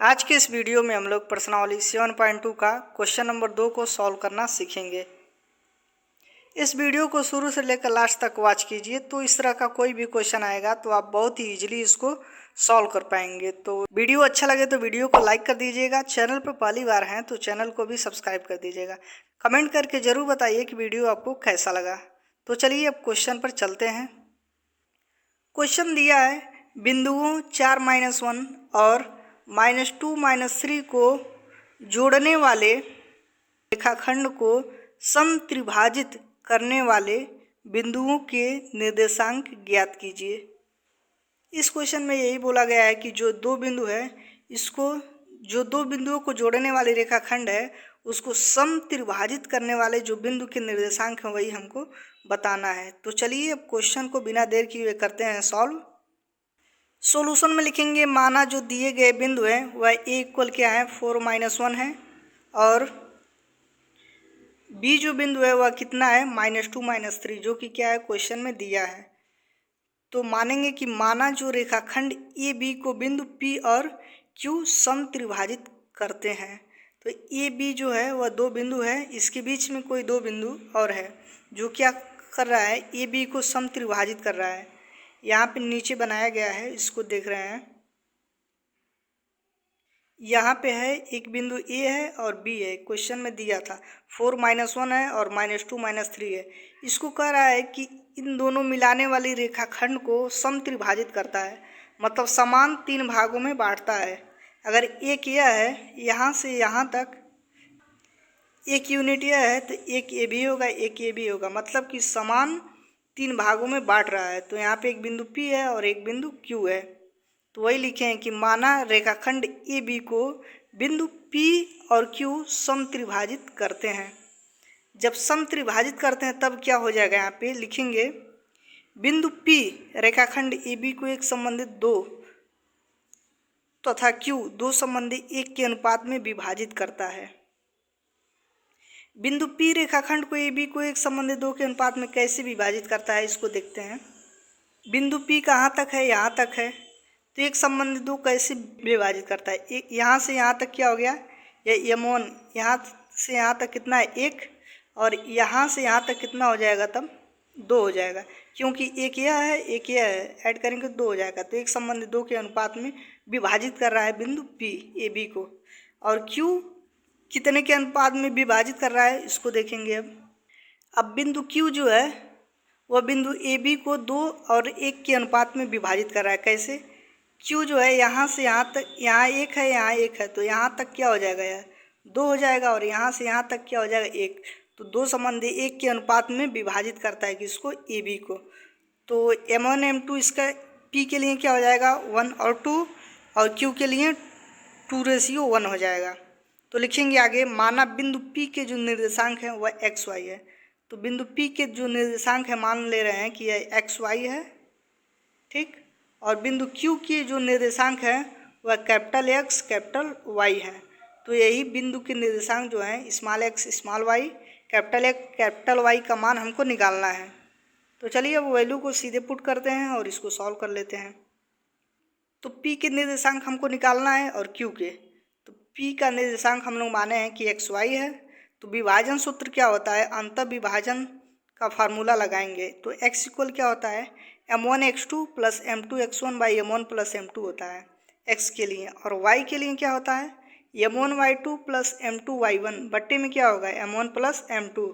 आज के इस वीडियो में हम लोग प्रश्नावली 7.2 का क्वेश्चन नंबर 2 को सॉल्व करना सीखेंगे। इस वीडियो को शुरू से लेकर लास्ट तक वॉच कीजिए, तो इस तरह का कोई भी क्वेश्चन आएगा तो आप बहुत ही इजीली इसको सॉल्व कर पाएंगे। तो वीडियो अच्छा लगे तो वीडियो को लाइक कर दीजिएगा। चैनल पर पहली बार हैं तो चैनल को भी सब्सक्राइब कर दीजिएगा। कमेंट करके ज़रूर बताइए कि वीडियो आपको कैसा लगा। तो चलिए अब क्वेश्चन पर चलते हैं। क्वेश्चन दिया है, बिंदुओं 4-1 और -2-3 को जोड़ने वाले रेखाखंड को समत्रिभाजित करने वाले बिंदुओं के निर्देशांक ज्ञात कीजिए। इस क्वेश्चन में यही बोला गया है कि जो दो बिंदु है, जो दो बिंदुओं को जोड़ने वाले रेखाखंड है उसको समत्रिभाजित करने वाले जो बिंदु के निर्देशांक हैं वही हमको बताना है। तो चलिए अब क्वेश्चन को बिना देर किए करते हैं सॉल्व। सॉल्यूशन में लिखेंगे, माना जो दिए गए बिंदु हैं वह ए इक्वल क्या है 4-1 है और बी जो बिंदु है वह कितना है -2-3, जो कि क्या है क्वेश्चन में दिया है। तो मानेंगे कि माना जो रेखाखंड ए बी को बिंदु पी और क्यू समत्रिभाजित करते हैं। तो ए बी जो है वह दो बिंदु है, इसके बीच में कोई दो बिंदु और है जो क्या कर रहा है, ए बी को समत्रिभाजित कर रहा है। यहाँ पे नीचे बनाया गया है, इसको देख रहे हैं। यहाँ पे है एक बिंदु ए है और बी है, क्वेश्चन में दिया था 4-1 है और -2-3 है। इसको कह रहा है कि इन दोनों मिलाने वाली रेखाखंड को समत्रिभाजित करता है, मतलब समान 3 भागों में बांटता है। अगर एक यह है यहाँ से यहाँ तक, एक यूनिट यह है तो एक ए भी होगा, एक ए भी होगा, मतलब कि समान 3 भागों में बांट रहा है। तो यहाँ पे एक बिंदु P है और एक बिंदु Q है। तो वही लिखे हैं कि माना रेखाखंड ए बी को बिंदु P और Q समत्रिभाजित करते हैं। जब समत्रिभाजित करते हैं तब क्या हो जाएगा, यहाँ पे लिखेंगे बिंदु P रेखाखंड ए बी को एक संबंधित 2 तथा Q 2 संबंधी 1 के अनुपात में विभाजित करता है। बिंदु P रेखाखंड को ए बी को एक संबंधित 2 के अनुपात में कैसे विभाजित करता है, इसको देखते हैं। बिंदु P कहाँ तक है, यहाँ तक है, तो एक संबंधित 2 कैसे विभाजित करता है। एक यहाँ से यहाँ तक क्या हो गया, यह M1, यहाँ से यहाँ तक कितना है 1, और यहाँ से यहाँ तक कितना हो जाएगा, तब 2 हो जाएगा, क्योंकि एक यह है एक यह है, ऐड करेंगे तो 2 हो जाएगा। तो एक संबंधित 2 के अनुपात में विभाजित कर रहा है बिंदु P ए बी को। और Q कितने के अनुपात में विभाजित कर रहा है, इसको देखेंगे। अब बिंदु Q जो है वह बिंदु ए बी को 2 और 1 के अनुपात में विभाजित कर रहा है। कैसे, Q जो है यहाँ से यहाँ तक, यहाँ 1 है यहाँ 1 है, तो यहाँ तक क्या हो जाएगा, यार 2 हो जाएगा, और यहाँ से यहाँ तक क्या हो जाएगा 1। तो 2 संबंधी 1 के अनुपात में विभाजित करता है किसको, ए बी को। तो M1 M2 इसका P के लिए क्या हो जाएगा 1 और 2, और Q के लिए 2:1 हो जाएगा। तो लिखेंगे आगे, माना बिंदु P के जो निर्देशांक हैं वह XY है। तो बिंदु P के जो निर्देशांक है मान ले रहे हैं कि यह XY है, ठीक, और बिंदु Q के जो निर्देशांक है वह कैपिटल X कैपिटल Y है। तो यही बिंदु के निर्देशांक जो हैं x y, capital X capital Y का मान हमको निकालना है। तो चलिए अब वैल्यू को सीधे पुट करते हैं और इसको सॉल्व कर लेते हैं। तो P के निर्देशांक हमको निकालना है और Q के, तो P का निर्देशांक हम लोग माने हैं कि XY है। तो विभाजन सूत्र क्या होता है, अंतर विभाजन का फार्मूला लगाएंगे। तो x इक्वल क्या होता है M1 x2 plus M2 x1 by M1 plus M2 होता है x के लिए, और y के लिए क्या होता है M1 y2 plus M2 y1 बट्टे में क्या होगा M1 प्लस M2,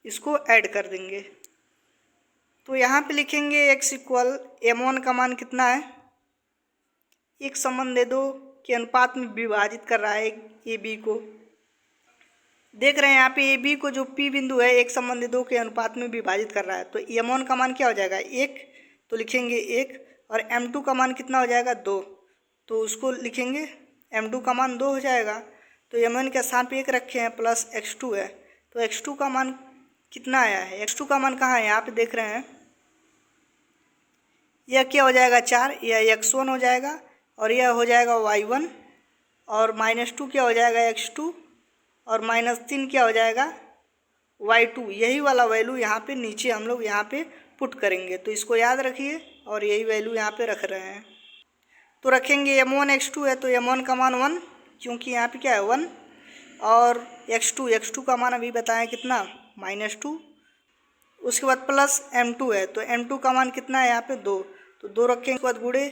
इसको ऐड कर देंगे। तो यहाँ पे लिखेंगे x इक्वल M1 का मान कितना है, एक संबंध 2 के अनुपात में विभाजित कर रहा है ए बी को। देख रहे हैं यहाँ पे ए बी को जो P बिंदु है एक संबंध 2 के अनुपात में विभाजित कर रहा है। तो M1 का मान क्या हो जाएगा 1, तो लिखेंगे 1, और M2 का मान कितना हो जाएगा 2, तो उसको लिखेंगे M2 का मान 2 हो जाएगा। तो M1 के स्थान पे 1 रखे हैं, प्लस x2 है, तो x2 का मान कितना आया है, x2 का मान कहाँ है, यहाँ पे देख रहे हैं, यह क्या हो जाएगा 4, यह x1 हो जाएगा, और यह हो जाएगा y1, और -2 क्या हो जाएगा x2, और -3 क्या हो जाएगा y2। यही वाला वैल्यू यहाँ पे नीचे हम लोग यहाँ पे पुट करेंगे। तो इसको याद रखिए और यही वैल्यू यहाँ पे रख रहे हैं। तो रखेंगे m1 x2 है तो m1 का मान 1, क्योंकि यहाँ पे क्या है 1, और x2 का मान अभी बताया कितना -2। उसके बाद प्लस m2 है तो m2 का मान कितना है यहाँ पे 2, तो 2 रखेंगे। उसके बाद गुणे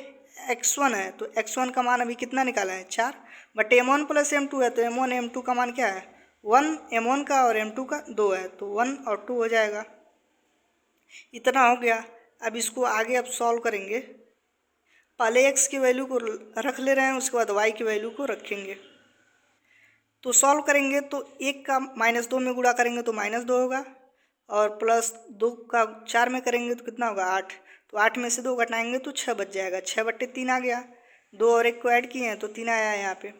x1 है तो x1 का मान अभी कितना निकाला है 4, बट m1 प्लस m2 है तो m1 m2 का मान क्या है 1, m1 का और m2 का 2 है तो 1 और 2 हो जाएगा। इतना हो गया। अब इसको आगे अब सॉल्व करेंगे। पहले x की वैल्यू को रख ले रहे हैं, उसके बाद y की वैल्यू को रखेंगे। तो सॉल्व करेंगे तो 1 का -2 में गुणा करेंगे तो -2 होगा, और प्लस 2 का 4 में करेंगे तो कितना होगा 8, तो 8 में से 2 घटाएंगे तो 6 बच जाएगा। 6/3 आ गया, 2 और 1 को ऐड किए हैं तो 3 आया है यहाँ पे।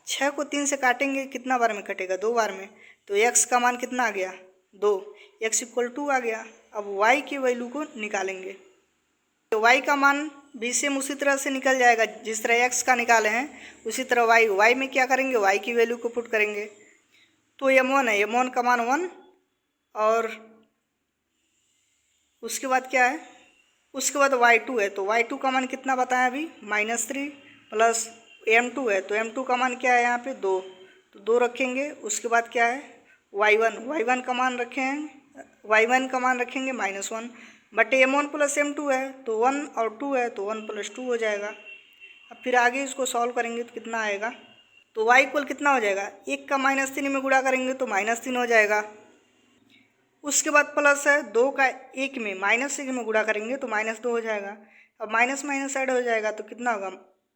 6 को 3 से काटेंगे कितना बार में कटेगा 2 बार में, तो x का मान कितना आ गया 2, x = 2 आ गया। अब y की वैल्यू को निकालेंगे तो y का मान भी सेम उसी तरह से निकल जाएगा जिस तरह x का निकाले हैं, उसी तरह y में क्या करेंगे y की वैल्यू को पुट करेंगे। तो m1 है, m1 का मान 1, और उसके बाद क्या है, उसके बाद y2 है तो y2 का मान कितना बताया अभी -3, प्लस m2 है तो m2 का मान क्या है यहाँ पे 2, तो 2 रखेंगे। उसके बाद क्या है y1 का मान रखेंगे -1, बट m1 प्लस m2 है तो 1 और 2 है तो 1 + 2 हो जाएगा। अब फिर आगे इसको सॉल्व करेंगे तो कितना आएगा, तो y इक्वल कितना हो जाएगा 1 का -3 में गुणा करेंगे तो -3 हो जाएगा। उसके बाद प्लस है 2 का 1 में -1 में गुणा करेंगे तो -2 हो जाएगा। अब माइनस माइनस ऐड हो जाएगा तो कितना होगा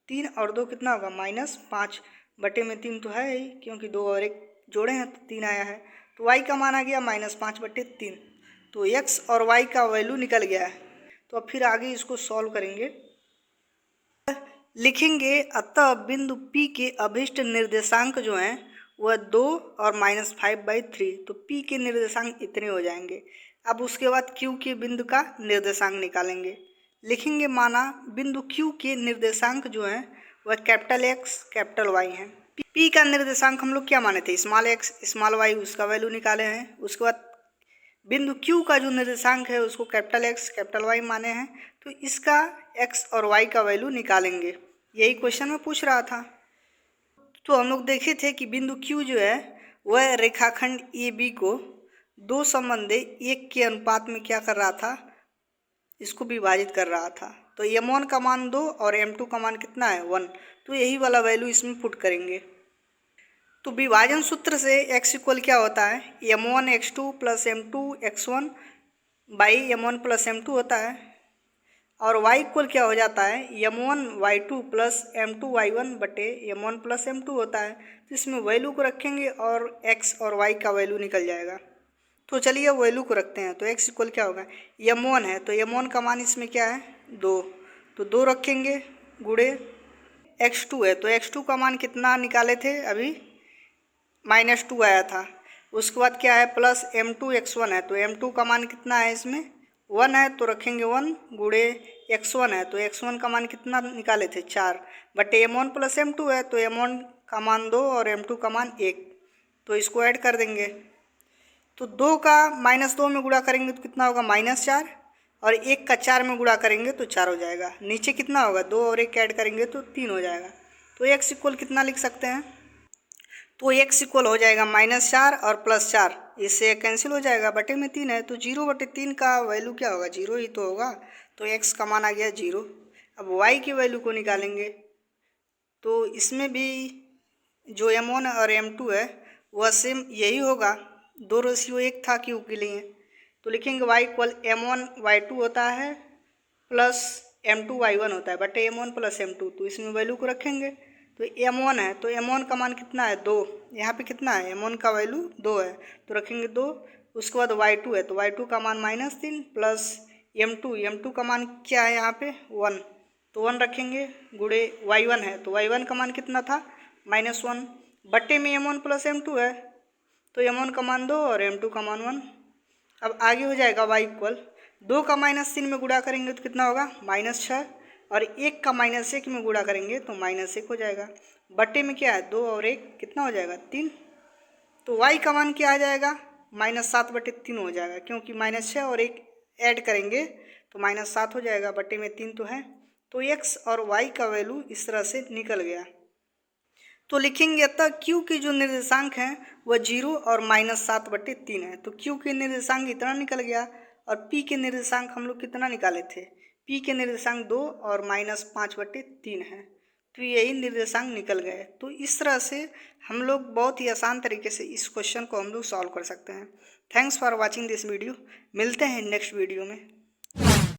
3 और 2 कितना होगा -5/3 तो है ही, क्योंकि 2 और 1 जोड़े हैं तो 3 आया है। तो y का मान आ गया -5/3, तो x और y का वैल्यू निकल गया है। तो अब फिर आगे इसको सॉल्व करेंगे। लिखेंगे अतः बिंदु P के अभिष्ट निर्देशांक जो हैं वह 2 और -5/3, तो P के निर्देशांक इतने हो जाएंगे। अब उसके बाद Q के बिंदु का निर्देशांक निकालेंगे। लिखेंगे माना बिंदु Q के निर्देशांक जो हैं वह X कैपिटल Y हैं। P का निर्देशांक हम लोग क्या माने थे x y, उसका वैल्यू निकाले हैं। उसके बाद बिंदु Q का जो निर्देशांक है उसको X कैपिटल Y माने हैं, तो इसका x और y का वैल्यू निकालेंगे। यही क्वेश्चन में पूछ रहा था। तो हम लोग देखे थे कि बिंदु Q जो है वह रेखाखंड AB को दो संबंधे 1 के अनुपात में क्या कर रहा था, इसको विभाजित कर रहा था। तो m1 का मान 2 और m2 का मान कितना है 1, तो यही वाला वैल्यू इसमें पुट करेंगे। तो विभाजन सूत्र से x इक्वल क्या होता है m1x2 + m2x1 by m1 + m2 होता है, और y इक्वल क्या हो जाता है m1y2 + m2y1 बटे m1 + m2 होता है। तो इसमें वैल्यू को रखेंगे और x और y का वैल्यू निकल जाएगा। तो चलिए वैल्यू को रखते हैं। तो x इक्वल क्या होगा m1 है तो m1 का मान इसमें क्या है 2, तो 2 रखेंगे गुणे x2 है तो x2 का मान कितना निकाले थे अभी -2 आया था। उसके बाद क्या है प्लस m2x1 है तो m2 का मान कितना है इसमें 1 है तो रखेंगे 1 गुणे x1 है तो x1 का मान कितना निकाले थे 4 बटे m1 + m2 है तो m1 का मान 2 और m2 का मान 1, तो इसको ऐड कर देंगे। तो 2 का -2 में गुणा करेंगे तो कितना होगा -4, और 1 का 4 में गुणा करेंगे तो 4 हो जाएगा। नीचे कितना होगा 2 और 1 ऐड करेंगे तो 3 हो जाएगा। तो x इक्वल कितना लिख सकते हैं, तो x इक्वल हो जाएगा -4 और +4, इससे कैंसिल हो जाएगा, बटे में 3 है तो 0/3 का वैल्यू क्या होगा 0 ही तो होगा, तो x का मान आ गया 0। अब y की वैल्यू को निकालेंगे। तो इसमें भी जो m1 और m2 है वह सेम यही होगा, 2 रेशियो 1 था Q के लिए। तो लिखेंगे y इक्वल m1y2 होता है प्लस m2y1 होता है बटे m1 + m2, तो इसमें वैल्यू को रखेंगे। तो m1 है तो m1 का मान कितना है 2, यहाँ पे कितना है m1 का वैल्यू 2 है तो रखेंगे 2। उसके बाद y2 है तो y2 का मान -3 प्लस m2 का मान क्या है यहाँ पे 1, तो 1 रखेंगे गुणे y1 है तो y1 का मान कितना था -1 बटे में m1 + m2 है तो m1 का मान 2 और m2 का मान 1। अब आगे हो जाएगा y इक्वल 2 का -3 में गुणा करेंगे तो कितना होगा -6, और 1 का -1 में गुणा करेंगे तो -1 हो जाएगा, बटे में क्या है 2 और 1 कितना हो जाएगा 3। तो y का मान क्या आ जाएगा -7/3 हो जाएगा, क्योंकि -6 और 1 ऐड करेंगे तो -7 हो जाएगा, बटे में 3 तो है। तो x और y का वैल्यू इस तरह से निकल गया। तो लिखेंगे अतः q की जो निर्देशांक है वह 0 और -7/3 है। तो q के निर्देशांक इतना निकल गया और p के निर्देशांक हम लोग कितना निकाले थे, p के निर्देशांक 2 और -5/3 है। तो यही निर्देशांक निकल गए। तो इस तरह से हम लोग बहुत ही आसान तरीके से इस क्वेश्चन को हम लोग सॉल्व कर सकते हैं। Thanks for watching this video. मिलते हैं नेक्स्ट वीडियो में।